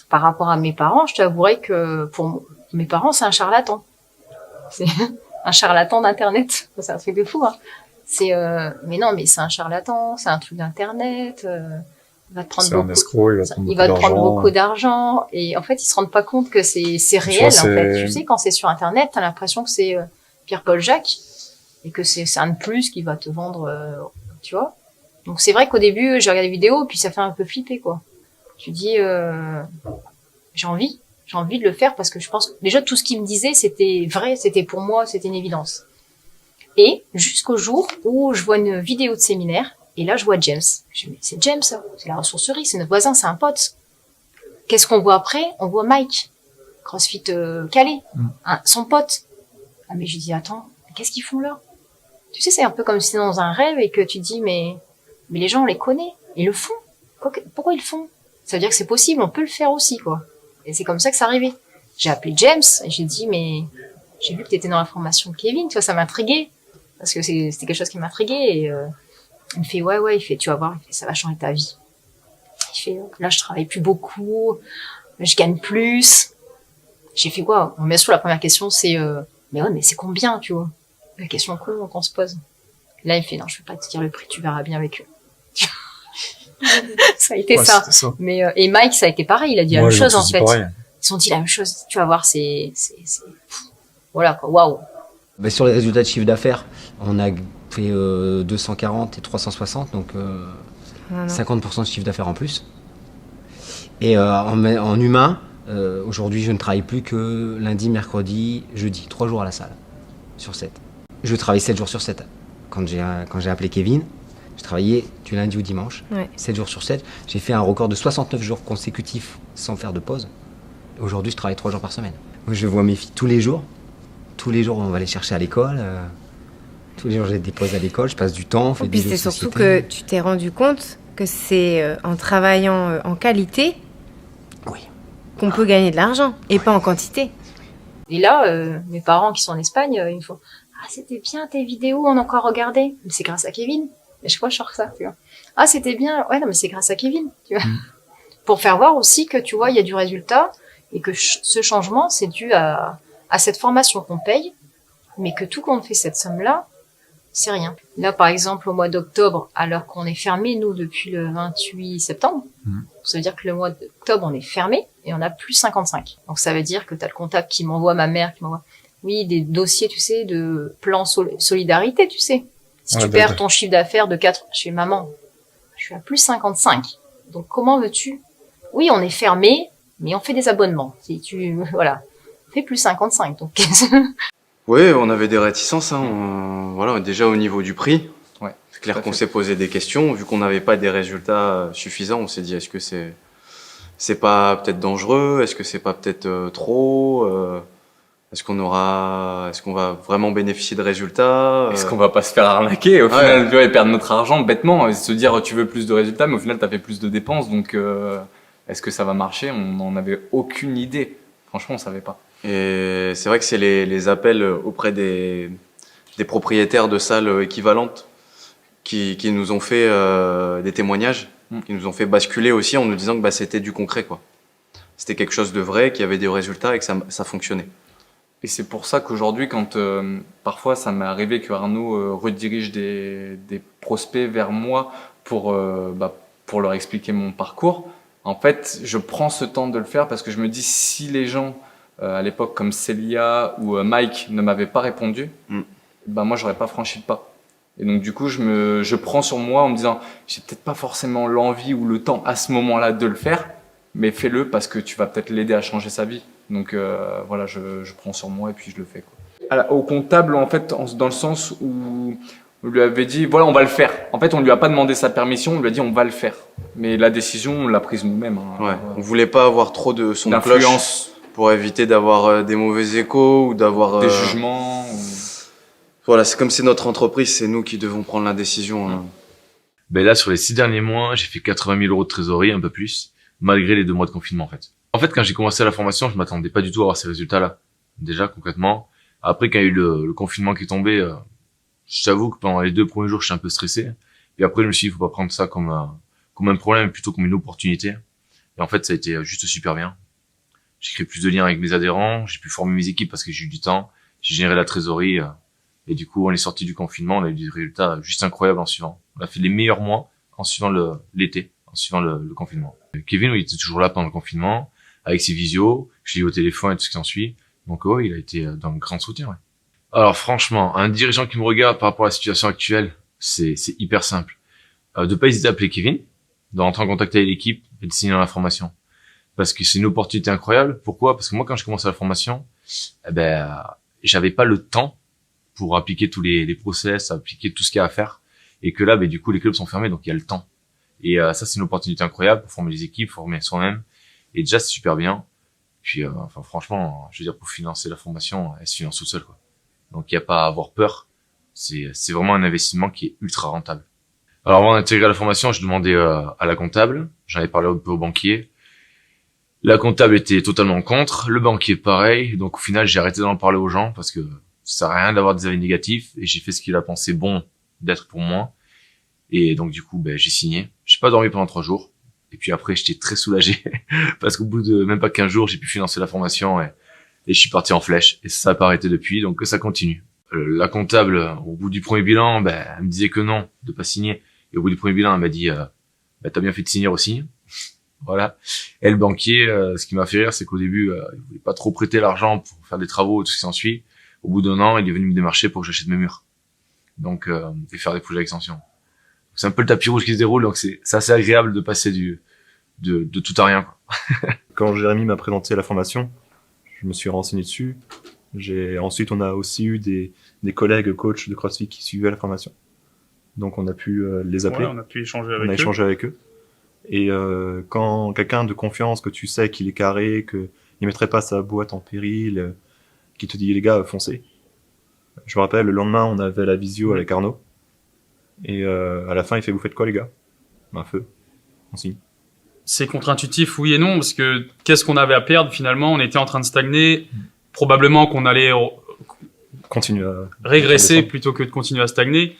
par rapport à mes parents, je t'avouerais que mes parents, c'est un charlatan. C'est un charlatan d'Internet. C'est un truc de fou, hein. Mais non, mais c'est un charlatan, c'est un truc d'Internet. Il va te prendre C'est un escroc, il va te prendre beaucoup d'argent. Et en fait, ils se rendent pas compte que c'est réel, en fait. Tu sais, quand c'est sur Internet, t'as l'impression que c'est Pierre-Paul Jacques et que c'est un de plus qui va te vendre, tu vois. Donc c'est vrai qu'au début, j'ai regardé des vidéos et puis ça fait un peu flipper, quoi. Tu dis, j'ai envie de le faire parce que je pense que déjà tout ce qu'il me disait, c'était vrai, c'était pour moi, c'était une évidence. Et jusqu'au jour où je vois une vidéo de séminaire, et là je vois James. Je me dis, c'est James, ça, c'est la ressourcerie, c'est notre voisin, c'est un pote. Qu'est-ce qu'on voit après? On voit Mike, CrossFit Calais, son pote. Ah mais je dis, attends, qu'est-ce qu'ils font là? Tu sais, c'est un peu comme si c'était dans un rêve et que tu dis, mais les gens, on les connaît, ils le font. Pourquoi ils le font? Ça veut dire que c'est possible, on peut le faire aussi, quoi. Et c'est comme ça que c'est arrivé. J'ai appelé James et j'ai dit, mais j'ai vu que t'étais dans la formation de Kevin, tu vois, ça m'intriguait. Parce que c'était quelque chose qui m'intriguait et il me fait, ouais, il fait, tu vas voir, il fait, ça va changer ta vie. Il fait, là, je travaille plus beaucoup, je gagne plus. J'ai fait, quoi? Bon, bien sûr, la première question, c'est, mais c'est combien, tu vois? La question qu'on se pose. Là, il fait, non, je vais pas te dire le prix, tu verras bien avec eux. Ça a été ça. Mais, et Mike, ça a été pareil, il a dit la même chose, en fait. Pareil. Ils ont dit la même chose, tu vas voir, voilà, quoi, waouh. Bah, sur les résultats de chiffre d'affaires, on a fait 240 et 360, donc 50% de chiffre d'affaires en plus. Et en humain, aujourd'hui, je ne travaille plus que lundi, mercredi, jeudi, 3 jours à la salle, sur 7. Je travaille 7 jours sur 7. Quand j'ai appelé Kevin, je travaillais du lundi au dimanche, 7 jours sur 7. J'ai fait un record de 69 jours consécutifs sans faire de pause. Aujourd'hui, je travaille 3 jours par semaine. Je vois mes filles tous les jours. Tous les jours, on va les chercher à l'école. Tous les jours, j'ai des pauses à l'école. Je passe du temps, on fait des jeux de société. Puis c'est surtout que tu t'es rendu compte que c'est en travaillant en qualité qu'on peut gagner de l'argent et pas en quantité. Et là, mes parents qui sont en Espagne, ils me font « Ah, c'était bien tes vidéos, on a encore regardé. » Mais c'est grâce à Kevin. Et je crois que je sors ça, tu vois. « Ah, c'était bien. » Ouais, non, mais c'est grâce à Kevin, tu vois. Pour faire voir aussi que, tu vois, il y a du résultat et que ce changement, c'est dû à cette formation qu'on paye, mais que tout compte fait cette somme-là, c'est rien. Là, par exemple, au mois d'octobre, alors qu'on est fermé, nous, depuis le 28 septembre, ça veut dire que le mois d'octobre, on est fermé et on a plus 55. Donc, ça veut dire que t'as le comptable qui m'envoie, ma mère qui m'envoie, des dossiers, tu sais, de plan solidarité, tu sais. Si tu perds ton chiffre d'affaires de 4, je fais maman, je suis à plus 55. Donc, comment veux-tu? Oui, on est fermé, mais on fait des abonnements. Voilà. On fait plus 55, donc. Oui, on avait des réticences, hein. Voilà, déjà au niveau du prix. Ouais, c'est clair qu'on s'est posé des questions. Vu qu'on n'avait pas des résultats suffisants, on s'est dit, est-ce que c'est pas peut-être dangereux? Est-ce que c'est pas peut-être trop? Est-ce qu'on va vraiment bénéficier de résultats? Est-ce qu'on va pas se faire arnaquer au final, tu vois, et perdre notre argent bêtement, et se dire tu veux plus de résultats, mais au final t'as fait plus de dépenses, donc est-ce que ça va marcher? On n'en avait aucune idée. Franchement, on savait pas. Et c'est vrai que c'est les appels auprès des propriétaires de salles équivalentes qui nous ont fait des témoignages, qui nous ont fait basculer aussi en nous disant que c'était du concret, quoi. C'était quelque chose de vrai, qu'il y avait des résultats et que ça fonctionnait. Et c'est pour ça qu'aujourd'hui, quand parfois ça m'est arrivé que Arnaud redirige des prospects vers moi pour leur expliquer mon parcours, en fait, je prends ce temps de le faire parce que je me dis, si les gens à l'époque comme Célia ou Mike ne m'avaient pas répondu, moi j'aurais pas franchi le pas. Et donc du coup je prends sur moi en me disant j'ai peut-être pas forcément l'envie ou le temps à ce moment-là de le faire, mais fais-le parce que tu vas peut-être l'aider à changer sa vie. Donc voilà, je prends sur moi et puis je le fais, quoi. Au comptable, en fait, dans le sens où on lui avait dit voilà, on va le faire. En fait, on lui a pas demandé sa permission, on lui a dit on va le faire. Mais la décision, on l'a prise nous-mêmes, hein. Ouais. On voulait pas avoir trop de son de d'influence pour éviter d'avoir des mauvais échos ou d'avoir des jugements. Voilà, c'est comme c'est notre entreprise, c'est nous qui devons prendre la décision. Hein. Ben là, sur les 6 derniers mois, j'ai fait 80 000 € de trésorerie, un peu plus, malgré les 2 mois de confinement, en fait. En fait, quand j'ai commencé la formation, je m'attendais pas du tout à avoir ces résultats-là. Déjà, concrètement. Après, quand il y a eu le confinement qui est tombé, je t'avoue que pendant les 2 premiers jours, je suis un peu stressé. Et après, je me suis dit, il faut pas prendre ça comme un problème, mais plutôt comme une opportunité. Et en fait, ça a été juste super bien. J'ai créé plus de liens avec mes adhérents, j'ai pu former mes équipes parce que j'ai eu du temps, j'ai généré la trésorerie, et du coup, on est sorti du confinement, on a eu des résultats juste incroyables en suivant. On a fait les meilleurs mois en suivant l'été, en suivant le confinement. Kevin, il était toujours là pendant le confinement, avec ses visios, je l'ai eu au téléphone et tout ce qui s'ensuit. Donc il a été d'un grand soutien, ouais. Alors franchement, un dirigeant qui me regarde par rapport à la situation actuelle, c'est hyper simple. De pas hésiter à appeler Kevin, de rentrer en contact avec l'équipe et de signer dans la formation. Parce que c'est une opportunité incroyable. Pourquoi? Parce que moi, quand je commençais la formation, j'avais pas le temps pour appliquer tous les process, appliquer tout ce qu'il y a à faire. Et que là, du coup, les clubs sont fermés, donc il y a le temps. Et ça, c'est une opportunité incroyable pour former les équipes, former soi-même. Et déjà, c'est super bien. Puis, franchement, je veux dire, pour financer la formation, elle se finance toute seule, quoi. Donc, il n'y a pas à avoir peur. C'est vraiment un investissement qui est ultra rentable. Alors, avant d'intégrer la formation, je demandais à la comptable. J'en avais parlé un peu au banquier. La comptable était totalement contre. Le banquier, pareil. Donc, au final, j'ai arrêté d'en parler aux gens parce que ça sert à rien d'avoir des avis négatifs. Et j'ai fait ce qu'il a pensé bon d'être pour moi. Et donc, du coup, j'ai signé. J'ai pas dormi pendant 3 jours. Et puis après, j'étais très soulagé parce qu'au bout de même pas 15 jours, j'ai pu financer la formation et je suis parti en flèche. Et ça n'a pas arrêté depuis, donc ça continue. La comptable, au bout du premier bilan, elle me disait que non, de pas signer. Et au bout du premier bilan, elle m'a dit, t'as bien fait de signer aussi. Voilà. Et le banquier, ce qui m'a fait rire, c'est qu'au début, il voulait pas trop prêter l'argent pour faire des travaux et tout ce qui s'ensuit. Au bout d'1 an, il est venu me démarcher pour que j'achète mes murs. Donc, et faire des projets d'extension. C'est un peu le tapis rouge qui se déroule, donc c'est assez agréable de passer de tout à rien, quoi. Quand Jérémy m'a présenté la formation, je me suis renseigné dessus. Ensuite, on a aussi eu des collègues coachs de CrossFit qui suivaient la formation. Donc, on a pu les appeler. Ouais, on a pu échanger on a échangé avec eux. Et quand quelqu'un de confiance, que tu sais qu'il est carré, qu'il ne mettrait pas sa boîte en péril, qui te dit, les gars, foncez. Je me rappelle, le lendemain, on avait la visio avec Arnaud. Et à la fin, il fait, vous faites quoi, les gars? Un feu. On signe. C'est contre-intuitif, oui et non, parce que qu'est-ce qu'on avait à perdre finalement? On était en train de stagner. Probablement qu'on allait continuer à régresser plutôt que de continuer à stagner.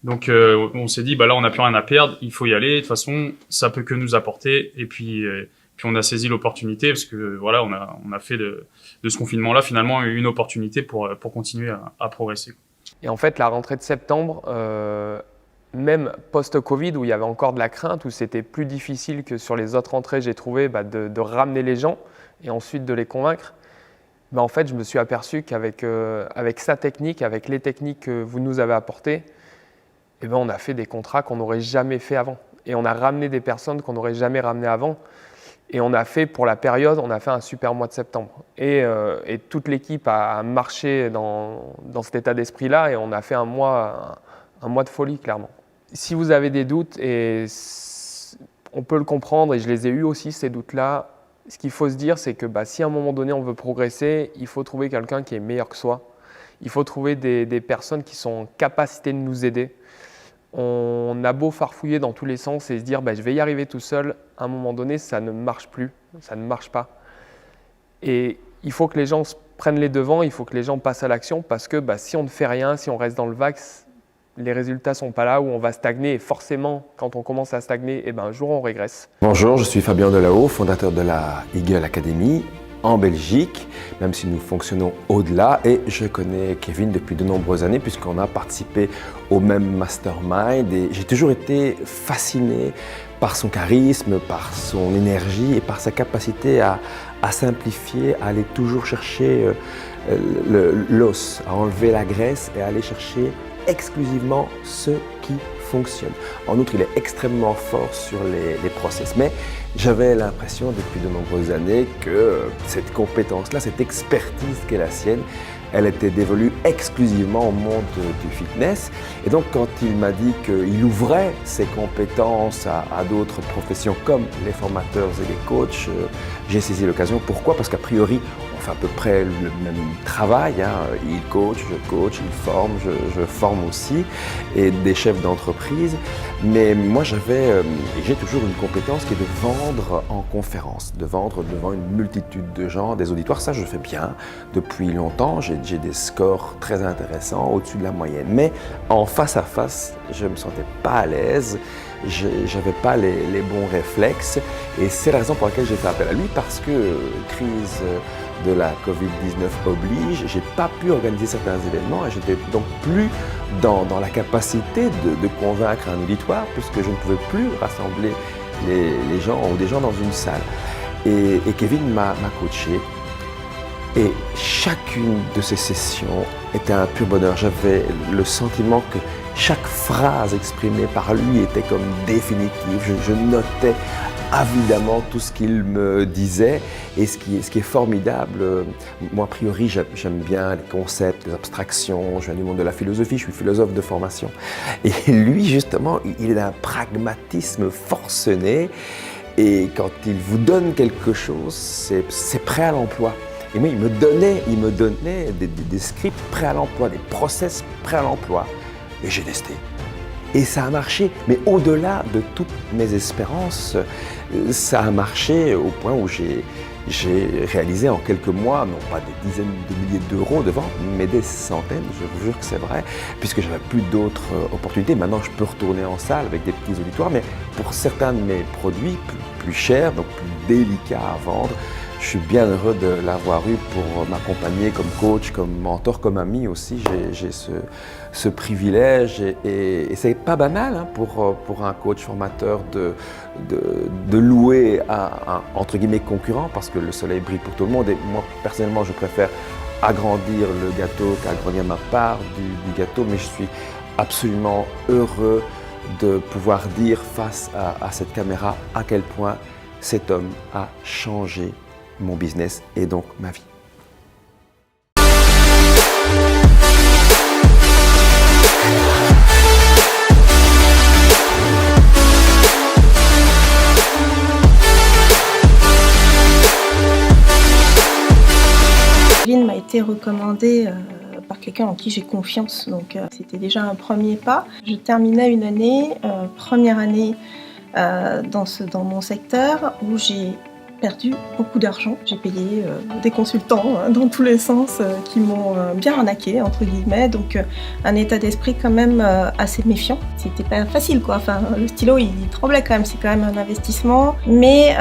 Donc on s'est dit, là on n'a plus rien à perdre, il faut y aller. De toute façon, ça peut que nous apporter. Et puis on a saisi l'opportunité parce que voilà, on a fait de ce confinement-là finalement une opportunité pour continuer à progresser. Et en fait, la rentrée de septembre, même post-Covid, où il y avait encore de la crainte, où c'était plus difficile que sur les autres rentrées, j'ai trouvé de ramener les gens et ensuite de les convaincre. En fait, je me suis aperçu qu'avec sa technique, avec les techniques que vous nous avez apportées, on a fait des contrats qu'on n'aurait jamais fait avant. Et on a ramené des personnes qu'on n'aurait jamais ramenées avant. Et on a fait, pour la période, on a fait un super mois de septembre. Et toute l'équipe a marché dans cet état d'esprit-là et on a fait un mois de folie, clairement. Si vous avez des doutes, et on peut le comprendre, et je les ai eus aussi, ces doutes-là, ce qu'il faut se dire, c'est que si à un moment donné, on veut progresser, il faut trouver quelqu'un qui est meilleur que soi. Il faut trouver des personnes qui sont en capacité de nous aider. On a beau farfouiller dans tous les sens et se dire je vais y arriver tout seul, à un moment donné, ça ne marche plus, ça ne marche pas. Et il faut que les gens prennent les devants, il faut que les gens passent à l'action parce que si on ne fait rien, si on reste dans le vague, les résultats ne sont pas là, où on va stagner. Et forcément, quand on commence à stagner, un jour on régresse. Bonjour, je suis Fabien Delahaut, fondateur de la Eagle Academy en Belgique, même si nous fonctionnons au-delà. Et je connais Kevin depuis de nombreuses années puisqu'on a participé au même mastermind. Et j'ai toujours été fasciné par son charisme, par son énergie et par sa capacité à simplifier, à aller toujours chercher l'os, à enlever la graisse et à aller chercher exclusivement ce qui fonctionne. En outre, il est extrêmement fort sur les process. Mais j'avais l'impression depuis de nombreuses années que cette compétence-là, cette expertise qui est la sienne, elle était dévolue exclusivement au monde du fitness. Et donc, quand il m'a dit qu'il ouvrait ses compétences à d'autres professions comme les formateurs et les coachs, j'ai saisi l'occasion. Pourquoi? Parce qu'a priori, on fait à peu près le même travail. Il coach, je coach, il forme, je forme aussi, et des chefs d'entreprise. Mais moi, j'ai toujours une compétence qui est de vendre en conférence, de vendre devant une multitude de gens, des auditoires. Ça, je fais bien depuis longtemps. J'ai j'ai des scores très intéressants, au-dessus de la moyenne. Mais en face à face, je ne me sentais pas à l'aise, je n'avais pas les bons réflexes. Et c'est la raison pour laquelle j'ai fait appel à lui, parce que crise de la Covid-19 oblige, je n'ai pas pu organiser certains événements et je n'étais donc plus dans la capacité de convaincre un auditoire, puisque je ne pouvais plus rassembler les gens ou des gens dans une salle. Et Kevin m'a coaché. Et chacune de ces sessions était un pur bonheur. J'avais le sentiment que chaque phrase exprimée par lui était comme définitive. Je notais avidement tout ce qu'il me disait. Et ce qui est formidable, moi a priori j'aime bien les concepts, les abstractions, je viens du monde de la philosophie, je suis philosophe de formation. Et lui justement, il est d'un pragmatisme forcené. Et quand il vous donne quelque chose, c'est prêt à l'emploi. Et moi, il me donnait des scripts prêts à l'emploi, des process prêts à l'emploi. Et j'ai testé. Et ça a marché. Mais au-delà de toutes mes espérances, ça a marché au point où j'ai réalisé en quelques mois, non pas des dizaines de milliers d'euros de vente, mais des centaines, je vous jure que c'est vrai, puisque je n'avais plus d'autres opportunités. Maintenant, je peux retourner en salle avec des petits auditoires, mais pour certains de mes produits plus chers, donc plus délicats à vendre, je suis bien heureux de l'avoir eu pour m'accompagner comme coach, comme mentor, comme ami aussi. J'ai ce privilège et c'est pas banal hein, pour un coach formateur de louer un entre guillemets concurrent, parce que le soleil brille pour tout le monde. Et moi personnellement, je préfère agrandir le gâteau qu'agrandir ma part du gâteau, mais je suis absolument heureux de pouvoir dire face à cette caméra à quel point cet homme a changé mon business et donc ma vie. Kevin m'a été recommandé par quelqu'un en qui j'ai confiance, donc c'était déjà un premier pas. Je terminais une année, première année dans mon secteur, où j'ai perdu beaucoup d'argent. J'ai payé des consultants dans tous les sens qui m'ont bien arnaqué, entre guillemets, donc un état d'esprit quand même assez méfiant. C'était pas facile quoi, enfin le stylo il tremblait quand même, c'est quand même un investissement, mais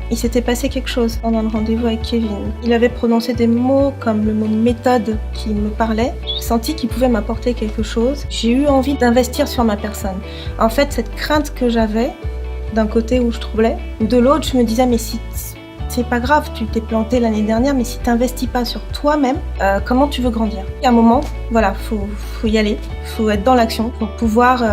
il s'était passé quelque chose pendant le rendez-vous avec Kevin. Il avait prononcé des mots comme le mot méthode qui me parlait. J'ai senti qu'il pouvait m'apporter quelque chose. J'ai eu envie d'investir sur ma personne. En fait, cette crainte que j'avais, d'un côté où je troublais, de l'autre je me disais mais si c'est pas grave, tu t'es planté l'année dernière, mais si t'investis pas sur toi-même, comment tu veux grandir? Il y a un moment, voilà, faut y aller, faut être dans l'action pour pouvoir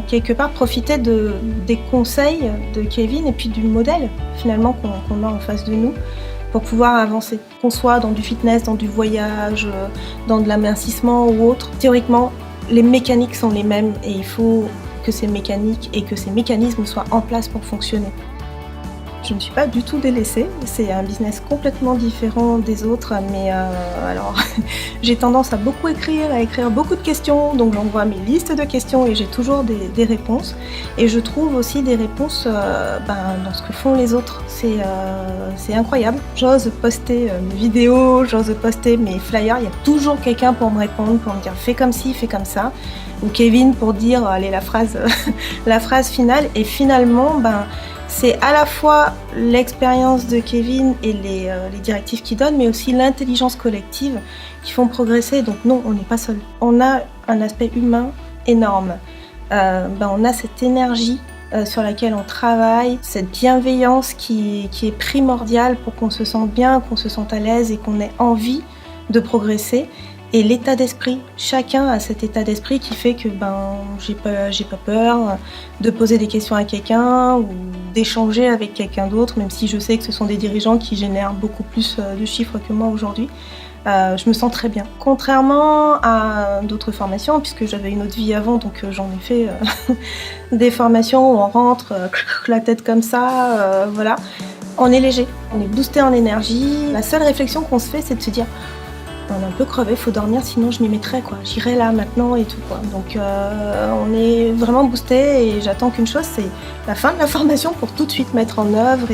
quelque part profiter des conseils de Kevin et puis du modèle finalement qu'on a en face de nous pour pouvoir avancer. Qu'on soit dans du fitness, dans du voyage, dans de l'amincissement ou autre, théoriquement les mécaniques sont les mêmes et il faut que ces mécaniques et que ces mécanismes soient en place pour fonctionner. Je ne me suis pas du tout délaissée, c'est un business complètement différent des autres, mais alors j'ai tendance à beaucoup écrire, à écrire beaucoup de questions, donc j'envoie mes listes de questions et j'ai toujours des réponses. Et je trouve aussi des réponses dans ce que font les autres, c'est incroyable. J'ose poster mes vidéos, j'ose poster mes flyers, il y a toujours quelqu'un pour me répondre, pour me dire fais comme ci, fais comme ça, ou Kevin pour dire allez la phrase finale, et finalement c'est à la fois l'expérience de Kevin et les directives qu'il donne, mais aussi l'intelligence collective qui font progresser. Donc non, on n'est pas seul. On a un aspect humain énorme. On a cette énergie sur laquelle on travaille, cette bienveillance qui est primordiale pour qu'on se sente bien, qu'on se sente à l'aise et qu'on ait envie de progresser. Et l'état d'esprit, chacun a cet état d'esprit qui fait que j'ai pas peur de poser des questions à quelqu'un ou d'échanger avec quelqu'un d'autre, même si je sais que ce sont des dirigeants qui génèrent beaucoup plus de chiffres que moi aujourd'hui. Je me sens très bien. Contrairement à d'autres formations, puisque j'avais une autre vie avant, donc j'en ai fait des formations où on rentre la tête comme ça, voilà. On est léger, on est boosté en énergie. La seule réflexion qu'on se fait, c'est de se dire on est un peu crevé, faut dormir, sinon je m'y mettrai quoi. J'irai là maintenant et tout quoi. Donc on est vraiment boosté et j'attends qu'une chose, c'est la fin de la formation pour tout de suite mettre en œuvre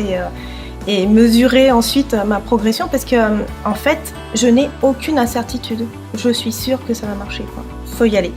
et mesurer ensuite ma progression parce que en fait, je n'ai aucune incertitude. Je suis sûre que ça va marcher, quoi. Faut y aller.